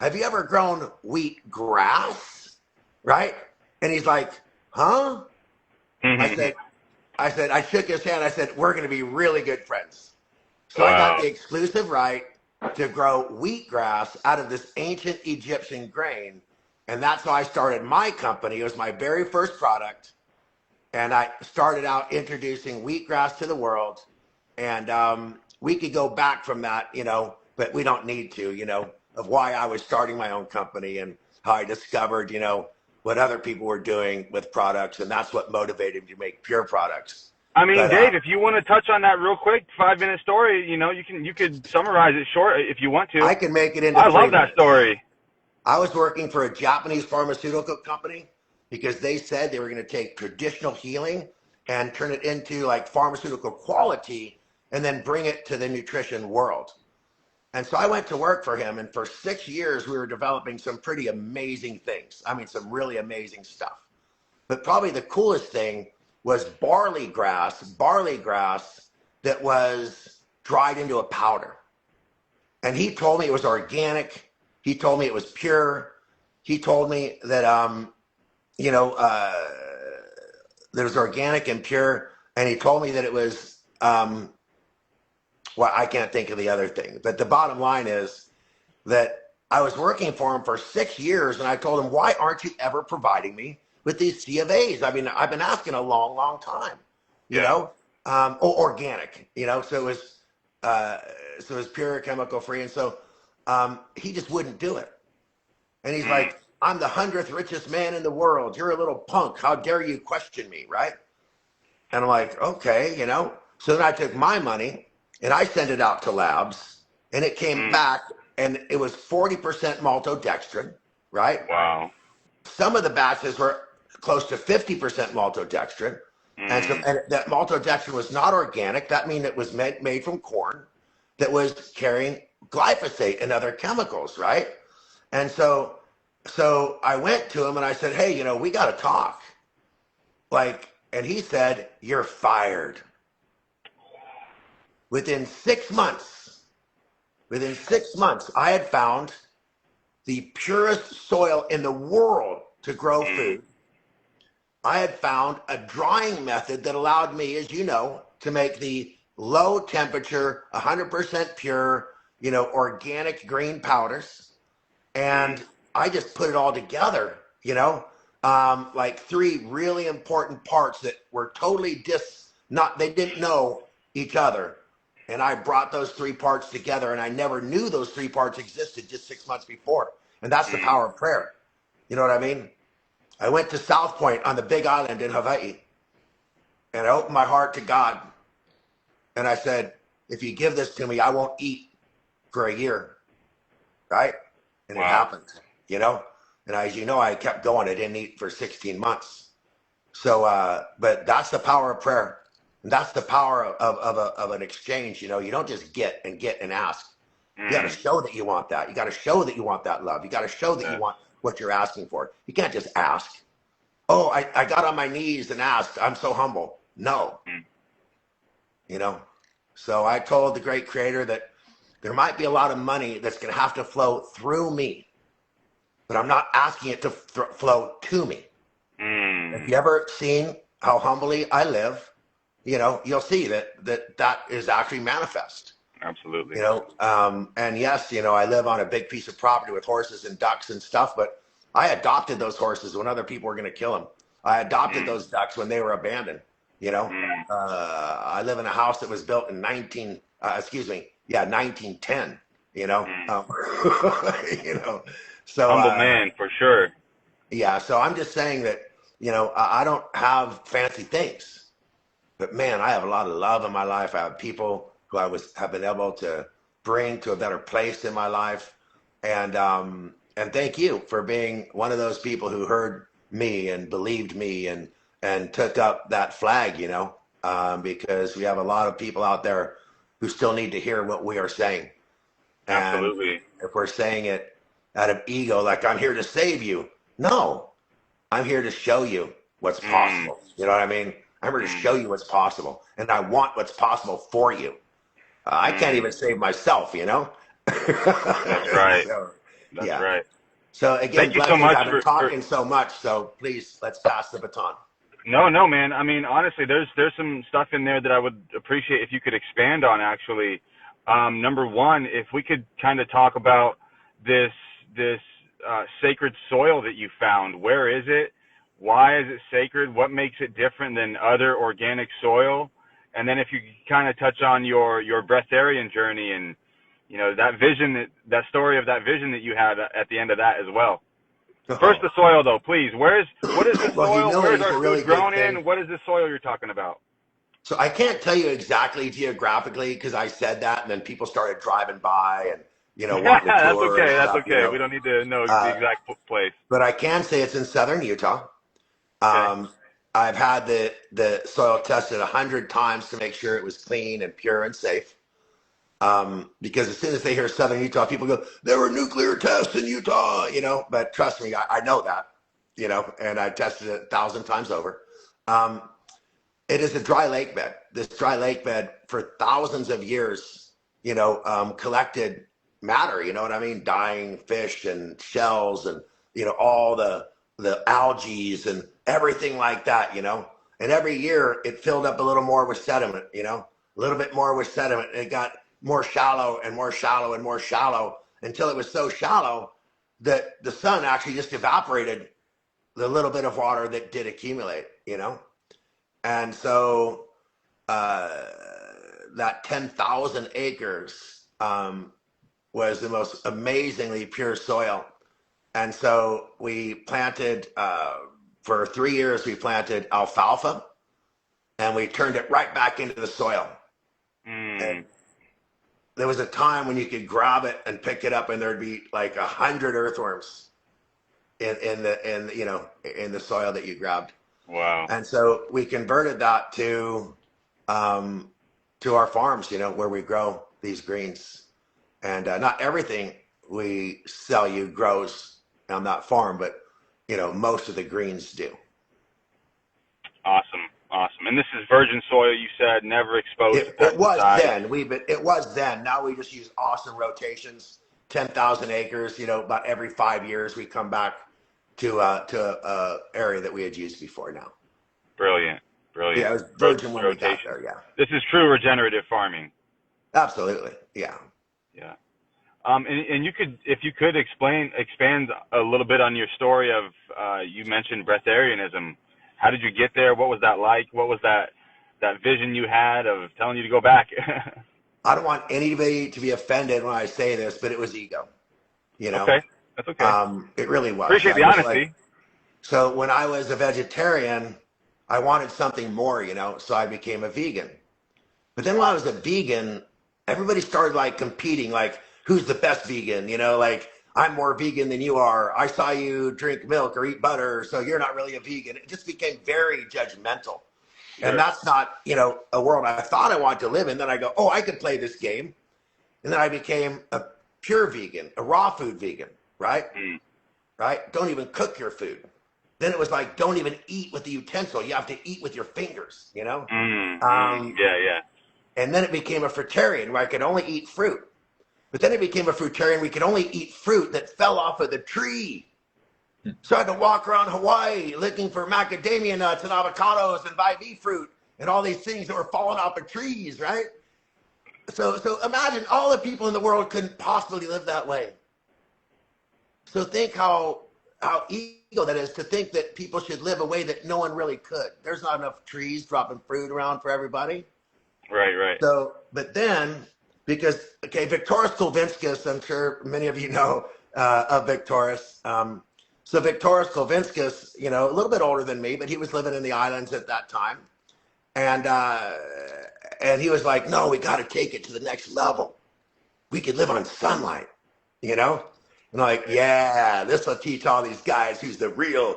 have you ever grown wheat grass? Right? And he's like, huh? I said, I shook his hand. I said, we're going to be really good friends. So I got Wow. the exclusive right to grow wheatgrass out of this ancient Egyptian grain. And that's how I started my company. It was my very first product. And I started out introducing wheatgrass to the world. And we could go back from that, you know, but we don't need to, you know, of why I was starting my own company and how I discovered, you know, what other people were doing with products. And that's what motivated me to make pure products. I mean, But Dave, if you want to touch on that real quick, 5 minute story, you know, you could summarize it short if you want to. I can make it into I love 3 that minutes. story. I was working for a Japanese pharmaceutical company because they said they were going to take traditional healing and turn it into like pharmaceutical quality and then bring it to the nutrition world. And so I went to work for him, and for 6 years we were developing some pretty amazing things. I mean, some really amazing stuff. But probably the coolest thing was barley grass that was dried into a powder. And he told me it was organic. He told me it was pure. He told me that you know, that it was organic and pure. And he told me that it was well, I can't think of the other thing. But the bottom line is that I was working for him for 6 years, and I told him, why aren't you ever providing me with these C of A's? I mean, I've been asking a long, long time, you Yeah. know, organic, you know, so it was pure, chemical free. And so he just wouldn't do it. And he's Mm. like, I'm the 100th richest man in the world. You're a little punk. How dare you question me, right? And I'm like, okay, you know. So then I took my money and I sent it out to labs, and it came Mm. back and it was 40% maltodextrin, right? Wow. Some of the batches were close to 50% maltodextrin. Mm. And that maltodextrin was not organic. That means it was made from corn that was carrying glyphosate and other chemicals, right? And so I went to him and I said, hey, you know, we got to talk. Like, and he said, you're fired. Within 6 months, I had found the purest soil in the world to grow Mm. food. I had found a drying method that allowed me, as you know, to make the low temperature, 100% pure, you know, organic green powders. Mm. And I just put it all together, you know, like three really important parts that were totally they didn't know each other. And I brought those three parts together, and I never knew those three parts existed just 6 months before. And that's the Mm. power of prayer. You know what I mean? I went to South Point on the Big Island in Hawaii, and I opened my heart to God. And I said, if you give this to me, I won't eat for a year. Right? And it Wow. happened, you know? And as you know, I kept going. I didn't eat for 16 months. So, but that's the power of prayer. And that's the power of an exchange. You know, you don't just get and ask. You got to Mm. show that you want that. You got to show that you want that love. You got to show that you Yeah. want what you're asking for. You can't just ask. Oh, I got on my knees and asked. I'm so humble. No, Mm. you know. So I told the great creator that there might be a lot of money that's going to have to flow through me, but I'm not asking it to flow to me. If Mm. you ever seen how humbly I live, you know, you'll see that is actually manifest. Absolutely. You know, and yes, you know, I live on a big piece of property with horses and ducks and stuff, but I adopted those horses when other people were going to kill them. I adopted Mm. those ducks when they were abandoned. You know, Mm. I live in a house that was built in 1910. You know, Mm. you know, so Humble man for sure. yeah. So I'm just saying that, you know, I don't have fancy things, but man, I have a lot of love in my life. I have people who have been able to bring to a better place in my life, and thank you for being one of those people who heard me and believed me and took up that flag. You know, because we have a lot of people out there who still need to hear what we are saying, and Absolutely. if we're saying it out of ego, like I'm here to save you, no, I'm here to show you what's Mm. possible. You know what I mean? I'm here to Mm. show you what's possible, and I want what's possible for you. I can't Mm. even save myself, you know? That's right. So, That's yeah. right. So again, Thank you so blessings. much I've been for talking so much, so please let's pass the baton. No, no, man. I mean, honestly, there's some stuff in there that I would appreciate if you could expand on. Actually, number one, if we could kind of talk about this sacred soil that you found. Where is it? Why is it sacred? What makes it different than other organic soil? And then if you could kind of touch on your breatharian journey and that vision, that story of that vision that you had at the end of that as well. First, the soil, though, please. What is the Well, soil? Where humility is is our a food really good grown thing. in? What is the soil you're talking about? So I can't tell you exactly geographically because I said that, and then people started driving by and wanting to That's tour and okay. That's stuff. okay. We don't need to know the Uh, exact place. but I can say it's in southern Utah. Okay. I've had the soil tested 100 times to make sure it was clean and pure and safe. Because as soon as they hear southern Utah, people go, there were nuclear tests in Utah, but trust me, I know that, and I tested it 1,000 times over. Um, it is a dry lake bed. This dry lake bed for thousands of years, collected matter, you know what I mean? Dying fish and shells and, all the algae and everything like that, and every year it filled up a little more with sediment, a little bit more with sediment. And it got more shallow and more shallow and more shallow until it was so shallow that the sun actually just evaporated the little bit of water that did accumulate, And so that 10,000 acres was the most amazingly pure soil. And so we planted, for 3 years, we planted alfalfa and we turned it right back into the soil. And there was a time when you could grab it and pick it up and there'd be like 100 earthworms in the soil that you grabbed. Wow. And so we converted that to our farms, where we grow these greens. And not everything we sell you grows on that farm, but most of the greens do. Awesome. Awesome. And this is virgin soil, you said, never exposed to It was pesticides. then. It was then. Now we just use awesome rotations, 10,000 acres. About every 5 years we come back to a area that we had used before. Now. Brilliant. Brilliant. Yeah, it was virgin when we got Rotation. there. Yeah. This is true regenerative farming. Absolutely. Yeah. Yeah. And you could, if you could expand a little bit on your story of, you mentioned breatharianism. How did you get there? What was that like? What was that vision you had of telling you to go back? I don't want anybody to be offended when I say this, but it was ego. Okay. That's okay. It really was. Appreciate the honesty. So when I was a vegetarian, I wanted something more, so I became a vegan. But then when I was a vegan, everybody started like competing, like who's the best vegan, like I'm more vegan than you are. I saw you drink milk or eat butter, so you're not really a vegan. It just became very judgmental. Sure. And that's not, a world I thought I wanted to live in. Then I go, oh, I could play this game. And then I became a pure vegan, a raw food vegan, right? Right? Don't even cook your food. Then it was like, don't even eat with the utensil. You have to eat with your fingers, Yeah. And then it became a fruitarian where I could only eat fruit. But then it became a fruitarian. We could only eat fruit that fell off of the tree. So I had to walk around Hawaii looking for macadamia nuts and avocados and Vivi fruit and all these things that were falling off of trees, right? So imagine all the people in the world couldn't possibly live that way. So think how ego that is to think that people should live a way that no one really could. There's not enough trees dropping fruit around for everybody. Right. So, but then, because, Victoris Kulvinskas, I'm sure many of you know of Victoris. So Victoris Kulvinskas, a little bit older than me, but he was living in the islands at that time. And he was like, no, we got to take it to the next level. We could live on sunlight, And I'm like, yeah, this will teach all these guys who's the real,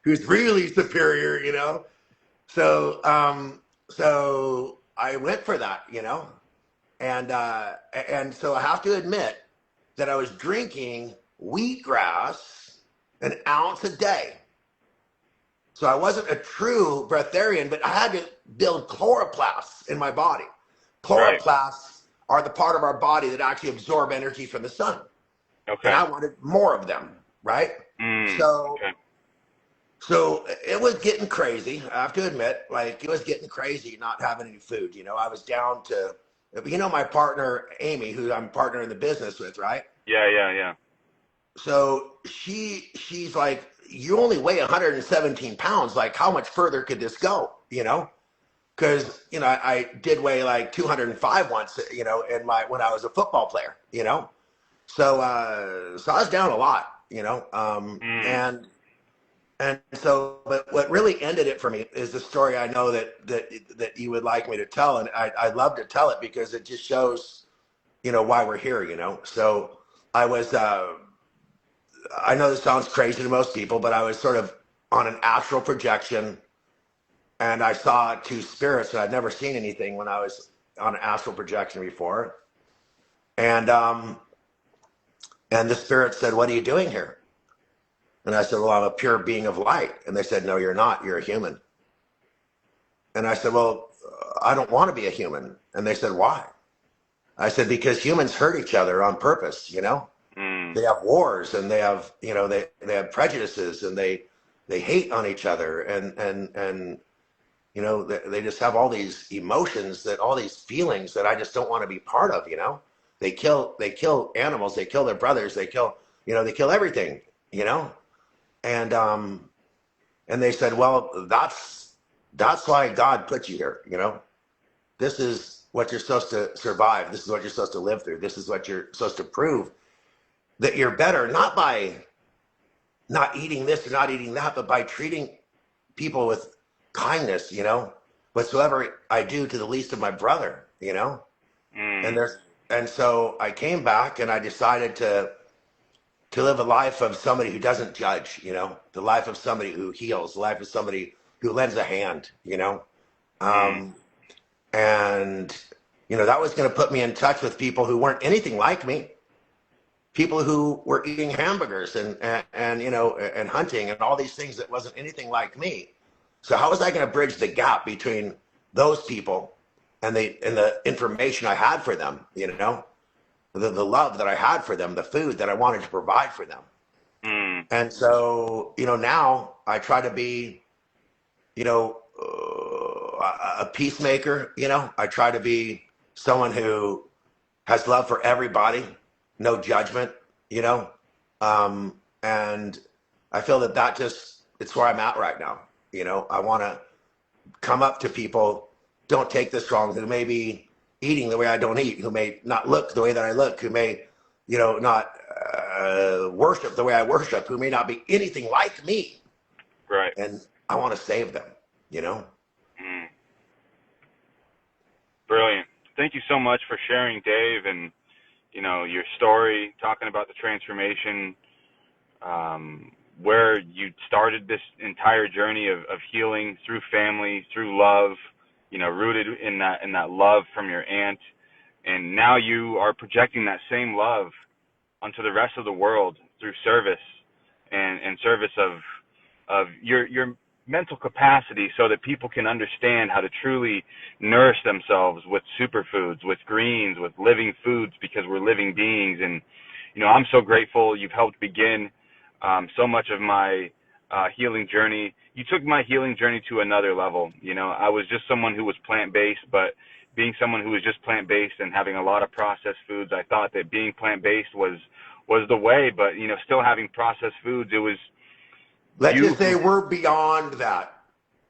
who's really superior, So I went for that, and so I have to admit that I was drinking wheatgrass an ounce a day. So I wasn't a true breatharian, but I had to build chloroplasts in my body. Chloroplasts are the part of our body that actually absorb energy from the sun. Okay. And I wanted more of them, right? So okay. So it was getting crazy. I have to admit, like, it was getting crazy not having any food. You know, I was down to, you know, my partner, Amy, who I'm partner in the business with, right? Yeah. So she's like, you only weigh 117 pounds. Like, how much further could this go? You know? Because, you know, I did weigh like 205 once, you know, when I was a football player, you know? So I was down a lot, you know? And so, but what really ended it for me is the story I know that you would like me to tell, and I'd love to tell it because it just shows, you know, why we're here, you know. So I was, I know this sounds crazy to most people, but I was sort of on an astral projection, and I saw two spirits, and I'd never seen anything when I was on an astral projection before, and the spirit said, "What are you doing here?" And I said, "Well, I'm a pure being of light." And they said, "No, you're not. You're a human." And I said, "Well, I don't want to be a human." And they said, "Why?" I said, "Because humans hurt each other on purpose, you know? They have wars, and they have, you know, they have prejudices, and they hate on each other, and you know, they just have all these emotions, all these feelings that I just don't want to be part of, you know? They kill animals, they kill their brothers, they kill everything, you know?" And they said, "Well, that's why God put you here, you know? This is what you're supposed to survive. This is what you're supposed to live through. This is what you're supposed to prove that you're better, not by not eating this or not eating that, but by treating people with kindness, you know? Whatsoever I do to the least of my brother, you know?" And so I came back and I decided to live a life of somebody who doesn't judge, you know, the life of somebody who heals, the life of somebody who lends a hand, you know. And, you know, that was going to put me in touch with people who weren't anything like me, people who were eating hamburgers and you know, and hunting and all these things that wasn't anything like me. So how was I going to bridge the gap between those people and the information I had for them, you know? The love that I had for them, the food that I wanted to provide for them. And so, you know, now I try to be, you know, a peacemaker, you know. I try to be someone who has love for everybody, no judgment, you know. And I feel that it's where I'm at right now. You know, I want to come up to people, don't take this wrong, who may be eating the way I don't eat, who may not look the way that I look, who may, you know, not worship the way I worship, who may not be anything like me. Right. And I want to save them, you know? Brilliant. Thank you so much for sharing, Dave, and, you know, your story, talking about the transformation, where you started this entire journey of healing through family, through love, you know, rooted in that love from your aunt. And now you are projecting that same love onto the rest of the world through service and service of your mental capacity, so that people can understand how to truly nourish themselves with superfoods, with greens, with living foods, because we're living beings. And, you know, I'm so grateful you've helped begin so much of my healing journey. You took my healing journey to another level. You know, I was just someone who was plant-based, but being someone who was just plant-based and having a lot of processed foods, I thought that being plant-based was the way. But, you know, still having processed foods, it was... Let's just say we're beyond that.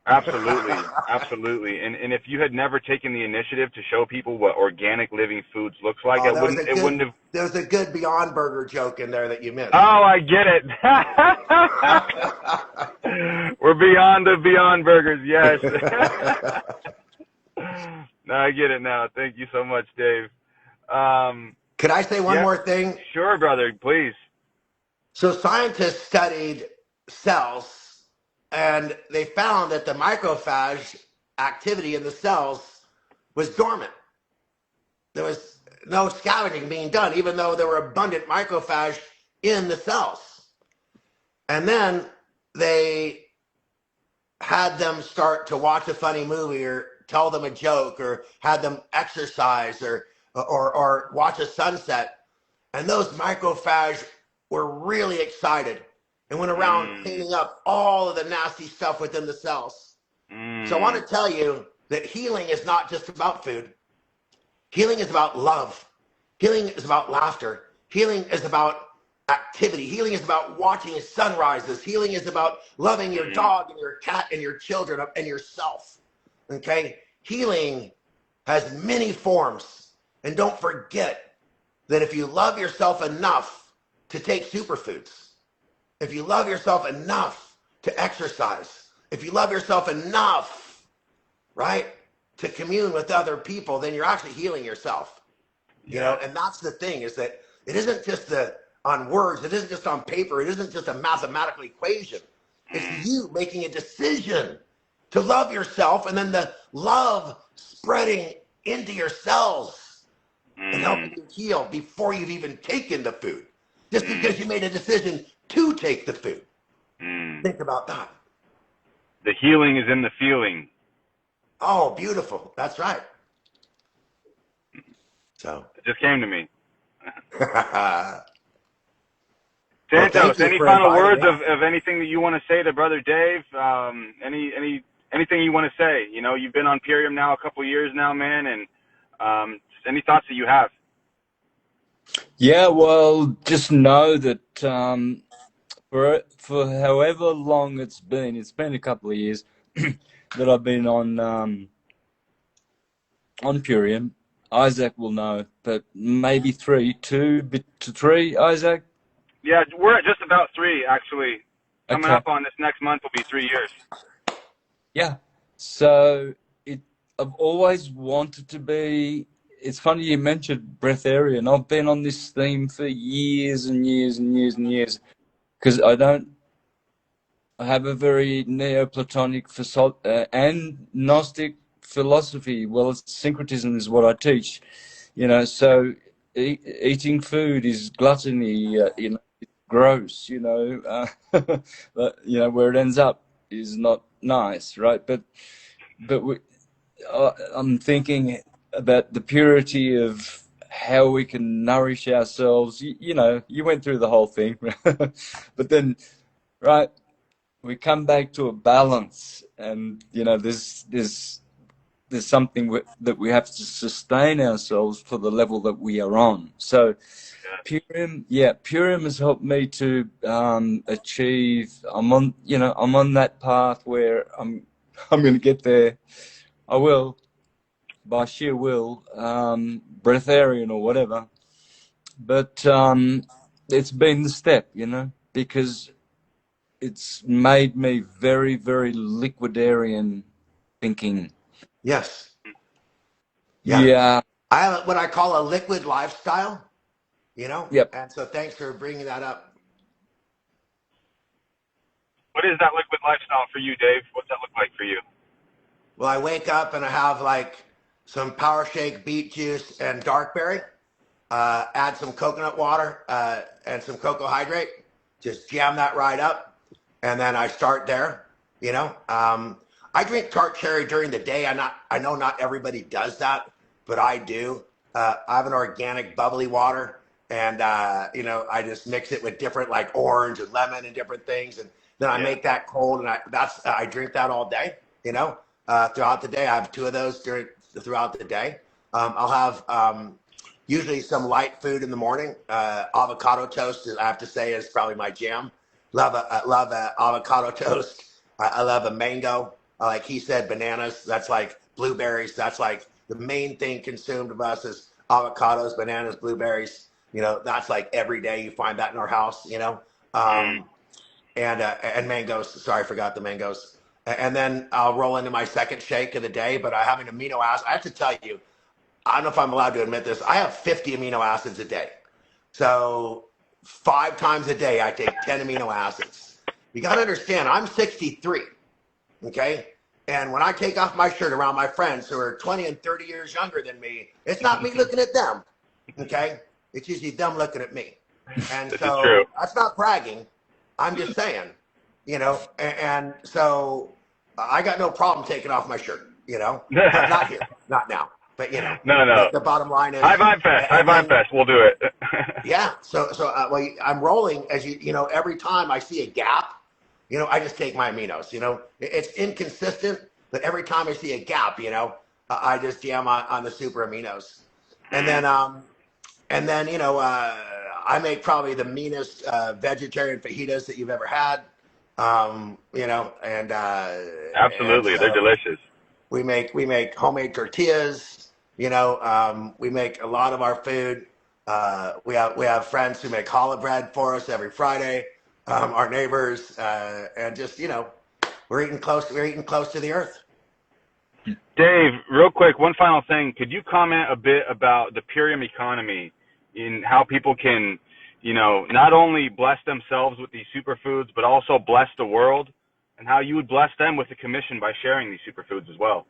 Absolutely. Absolutely. And if you had never taken the initiative to show people what organic living foods looks like, it wouldn't have... There was a good Beyond Burger joke in there that you missed. Oh, I get it. We're beyond the Beyond Burgers, yes. No, I get it now. Thank you so much, Dave. Could I say one more thing? Sure, brother, please. So scientists studied cells, and they found that the macrophage activity in the cells was dormant. There was no scavenging being done, even though there were abundant macrophage in the cells. And then they had them start to watch a funny movie or tell them a joke or had them exercise or or watch a sunset. And those macrophages were really excited and went around cleaning up all of the nasty stuff within the cells. So I want to tell you that healing is not just about food. Healing is about love. Healing is about laughter. Healing is about activity. Healing is about watching sunrises. Healing is about loving your dog and your cat and your children and yourself. Okay? Healing has many forms. And don't forget that if you love yourself enough to take superfoods, if you love yourself enough to exercise, if you love yourself enough, right, to commune with other people, then you're actually healing yourself. You know, and that's the thing, is that it isn't just on words, it isn't just on paper, it isn't just a mathematical equation. It's you making a decision to love yourself, and then the love spreading into your cells and helping you heal before you've even taken the food. Just because you made a decision to take the food. Think about that. The healing is in the feeling. Oh, beautiful. That's right. So it just came to me. Well, Santos, any final words of anything that you want to say to Brother Dave? Anything you want to say? You know, you've been on Purium now a couple of years now, man, and just any thoughts that you have? Yeah, well, just know that for however long it's been a couple of years that I've been on Purium. Isaac will know, but maybe 2 to 3, Isaac? Yeah, we're at just about 3, actually. Coming Okay. up on this next month will be 3 years. Yeah. So I've always wanted to be. It's funny you mentioned breatharian. I've been on this theme for years and years and years and years, because I have a very Neoplatonic and Gnostic philosophy. Well, syncretism is what I teach, you know. So eating food is gluttony, you know, it's gross, you know. But, you know, where it ends up is not nice, right? But I'm thinking about the purity of how we can nourish ourselves. You know, you went through the whole thing, but then, right, we come back to a balance, and you know, there's something that we have to sustain ourselves for the level that we are on. So Purium has helped me to achieve. I'm on that path where I'm going to get there. I will, by sheer will, breatharian or whatever. But it's been the step, you know, because it's made me very, very liquidarian thinking. yes. Yeah. I have what I call a liquid lifestyle, you know? Yep. And so thanks for bringing that up. What is that liquid lifestyle for you, Dave? What's that look like for you? Well, I wake up and I have like some Power Shake beet juice and dark berry. Add some coconut water and some cocoa hydrate. Just jam that right up, and then I start there. You know, I drink tart cherry during the day. I know not everybody does that, but I do. I have an organic bubbly water, and you know, I just mix it with different like orange and lemon and different things, and then I make that cold, and I drink that all day. You know, throughout the day, I have 2 of those throughout the day. I'll have usually some light food in the morning. Avocado toast, I have to say, is probably my jam. Love avocado toast. I love a mango. Like he said, bananas. That's like blueberries. That's like the main thing consumed of us is avocados, bananas, blueberries. You know, that's like every day you find that in our house. You know, and mangoes. Sorry, I forgot the mangoes. And then I'll roll into my second shake of the day. But I have an amino acid. I have to tell you, I don't know if I'm allowed to admit this. I have 50 amino acids a day. So 5 times a day, I take 10 amino acids. You got to understand, I'm 63, okay? And when I take off my shirt around my friends who are 20 and 30 years younger than me, it's not me looking at them, okay? It's usually them looking at me. And so that's not bragging. I'm just saying, you know, and so I got no problem taking off my shirt, you know? Not here, not now. but you know, No, no. the bottom line is, High Vibe Fest. High and Vibe then Fest. We'll do it. yeah. Well, I'm rolling as you know, every time I see a gap, you know, I just take my aminos. You know, it's inconsistent, but every time I see a gap, you know, I just jam on the super aminos, and then you know, I make probably the meanest vegetarian fajitas that you've ever had. You know, and Absolutely. They're so delicious. we make homemade tortillas. You know, we make a lot of our food. We have friends who make challah bread for us every Friday. Our neighbors, and just you know, we're eating close. We're eating close to the earth. Dave, real quick, one final thing. Could you comment a bit about the Purium economy in how people can, you know, not only bless themselves with these superfoods, but also bless the world, and how you would bless them with a commission by sharing these superfoods as well?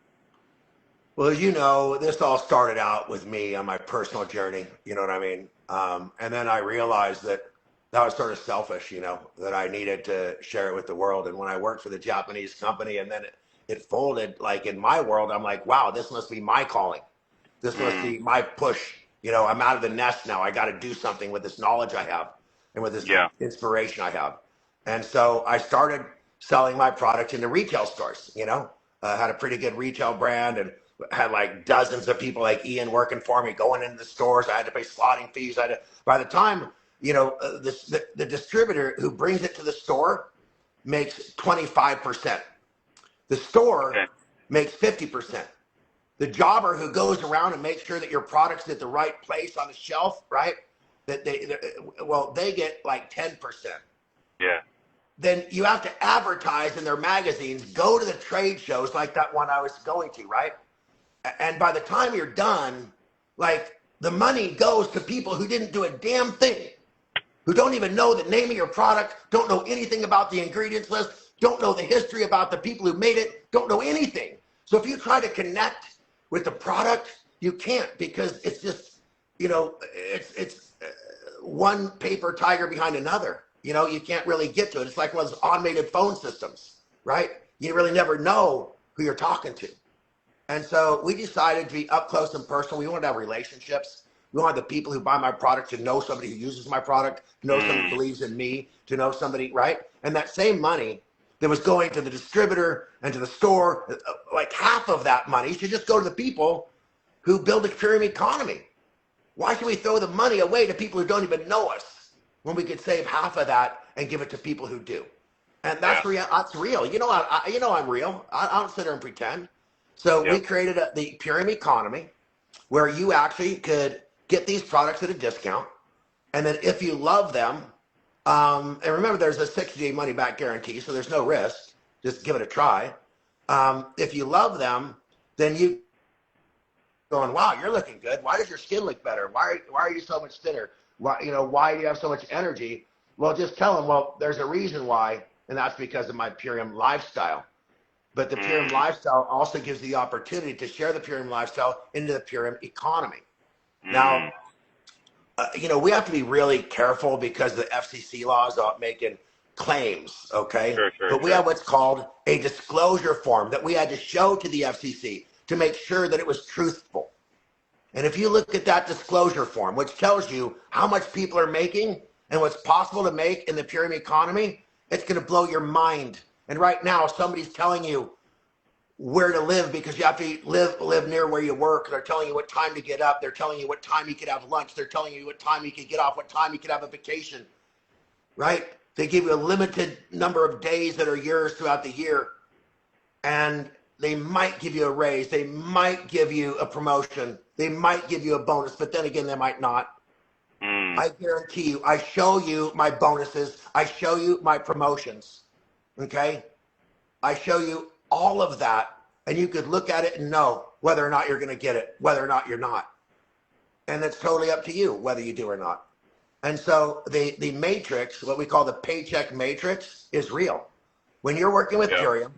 Well, as you know, this all started out with me on my personal journey. You know what I mean? And then I realized that that was sort of selfish, you know, that I needed to share it with the world. And when I worked for the Japanese company and then it folded, like in my world, I'm like, wow, this must be my calling. This must Mm, be my push. You know, I'm out of the nest now. I got to do something with this knowledge I have and with this yeah. inspiration I have. And so I started selling my product in the retail stores, you know, had a pretty good retail brand and had like dozens of people like Ian working for me, going into the stores. I had to pay slotting fees. By the time, you know, the distributor who brings it to the store makes 25%. The store Okay. makes 50%. The jobber who goes around and makes sure that your product's at the right place on the shelf, right? That they get like 10%. Yeah. Then you have to advertise in their magazines, go to the trade shows like that one I was going to, right? And by the time you're done, like the money goes to people who didn't do a damn thing, who don't even know the name of your product, don't know anything about the ingredients list, don't know the history about the people who made it, don't know anything. So if you try to connect with the product, you can't, because it's just, you know, it's one paper tiger behind another. You know, you can't really get to it. It's like one of those automated phone systems, right? You really never know who you're talking to. And so we decided to be up close and personal. We wanted to have relationships. We wanted the people who buy my product to know somebody who uses my product, to know somebody who Mm, believes in me, to know somebody, right? And that same money that was going to the distributor and to the store, like half of that money should just go to the people who build a Purium economy. Why should we throw the money away to people who don't even know us when we could save half of that and give it to people who do? And yeah. that's real. That's real. You know, you know I'm real. I don't sit there and pretend. So we Yep. created the Purium economy where you actually could get these products at a discount. And then if you love them, and remember there's a 60-day money back guarantee, so there's no risk. Just give it a try. If you love them, then you going, wow, you're looking good. Why does your skin look better? Why are you so much thinner? Why do you have so much energy? Well, just tell them, well, there's a reason why, and that's because of my Purium lifestyle. But the Purium Mm, lifestyle also gives the opportunity to share the Purium lifestyle into the Purium economy. Now, mm, you know, we have to be really careful because the FCC laws about making claims, okay? sure, sure, But we sure. have what's called a disclosure form that we had to show to the FCC to make sure that it was truthful. And if you look at that disclosure form, which tells you how much people are making and what's possible to make in the Purium economy, it's going to blow your mind. And right now, somebody's telling you where to live because you have to live near where you work. They're telling you what time to get up. They're telling you what time you could have lunch. They're telling you what time you could get off, what time you could have a vacation, right? They give you a limited number of days that are yours throughout the year. And they might give you a raise. They might give you a promotion. They might give you a bonus, but then again, they might not. Mm, I guarantee you, I show you my bonuses. I show you my promotions. Okay. I show you all of that, and you could look at it and know whether or not you're going to get it, whether or not you're not. And it's totally up to you whether you do or not. And so the matrix, what we call the paycheck matrix, is real. When you're working with yep. Purium,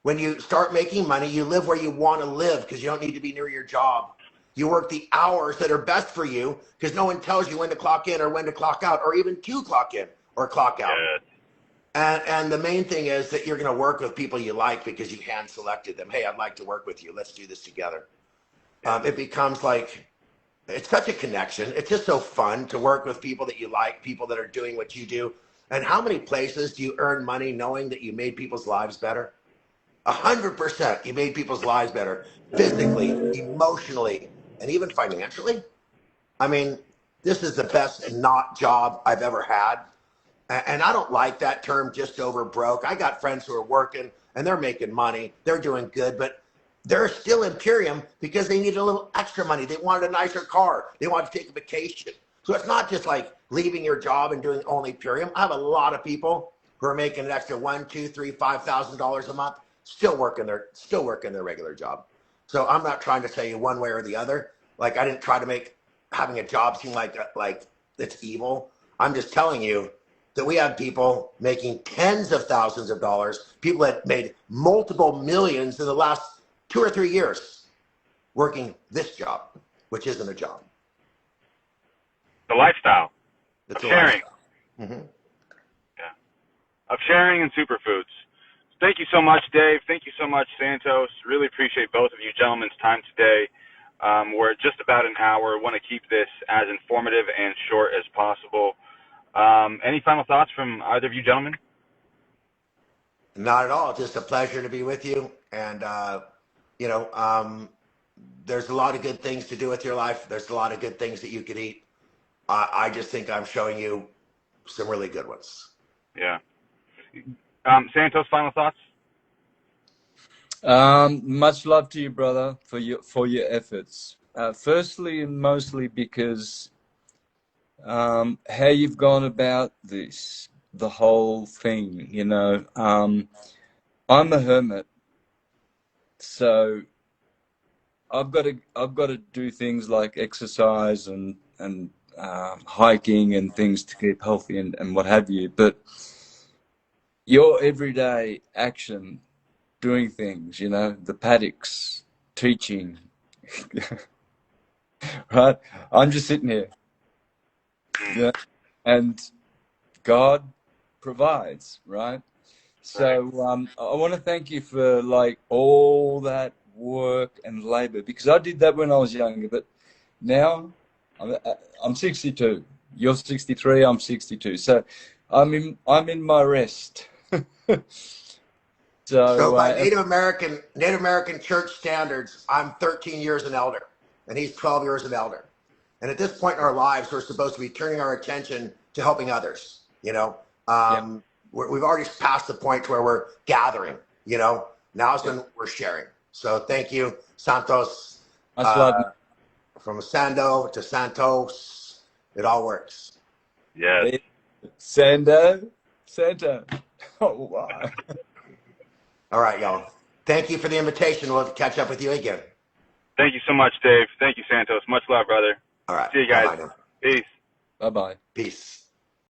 when you start making money, you live where you want to live because you don't need to be near your job. You work the hours that are best for you because no one tells you when to clock in or when to clock out or even to clock in or clock out. Yes. And the main thing is that you're going to work with people you like because you hand selected them. Hey, I'd like to work with you. Let's do this together. It becomes like, it's such a connection. It's just so fun to work with people that you like, people that are doing what you do. And how many places do you earn money knowing that you made people's lives better? 100%. You made people's lives better physically, emotionally, and even financially. I mean, this is the best not job I've ever had. And I don't like that term, just over broke. I got friends who are working and they're making money. They're doing good, but they're still in Purium because they need a little extra money. They wanted a nicer car. They wanted to take a vacation. So it's not just like leaving your job and doing only Purium. I have a lot of people who are making an extra $1, $2, $3, $5,000 a month, still working their regular job. So I'm not trying to say you one way or the other. Like, I didn't try to make having a job seem like it's evil. I'm just telling you that we have people making tens of thousands of dollars, people that made multiple millions in the last 2 or 3 years working this job, which isn't a job. The lifestyle. It's of sharing. Mm-hmm. Yeah. Of sharing and superfoods. Thank you so much, Dave. Thank you so much, Santos. Really appreciate both of you gentlemen's time today. We're at just about an hour. Want to keep this as informative and short as possible. Any final thoughts from either of you gentlemen? Not at all. Just a pleasure to be with you. And, there's a lot of good things to do with your life. There's a lot of good things that you could eat. I just think I'm showing you some really good ones. Yeah. Santos, final thoughts? Much love to you, brother, for your efforts. Firstly and mostly because how you've gone about this, the whole thing, I'm a hermit, so I've got to do things like exercise and hiking and things to keep healthy and what have you. But your everyday action, doing things, the paddocks, teaching, right? I'm just sitting here, and God provides, right? So I want to thank you for like all that work and labor, because I did that when I was younger, but now I'm 62. You're 63. I'm 62. So I'm in my rest. So by Native American church standards, I'm 13 years an elder, and he's 12 years an elder. And at this point in our lives, we're supposed to be turning our attention to helping others. We've already passed the point where we're gathering. Now is when we're sharing. So thank you, Santos. Much love. From Sando to Santos, it all works. Yes. Sando. Oh, wow. All right, y'all. Thank you for the invitation. We'll catch up with you again. Thank you so much, Dave. Thank you, Santos. Much love, brother. All right. See you guys. Bye-bye now. Peace. Bye-bye. Peace.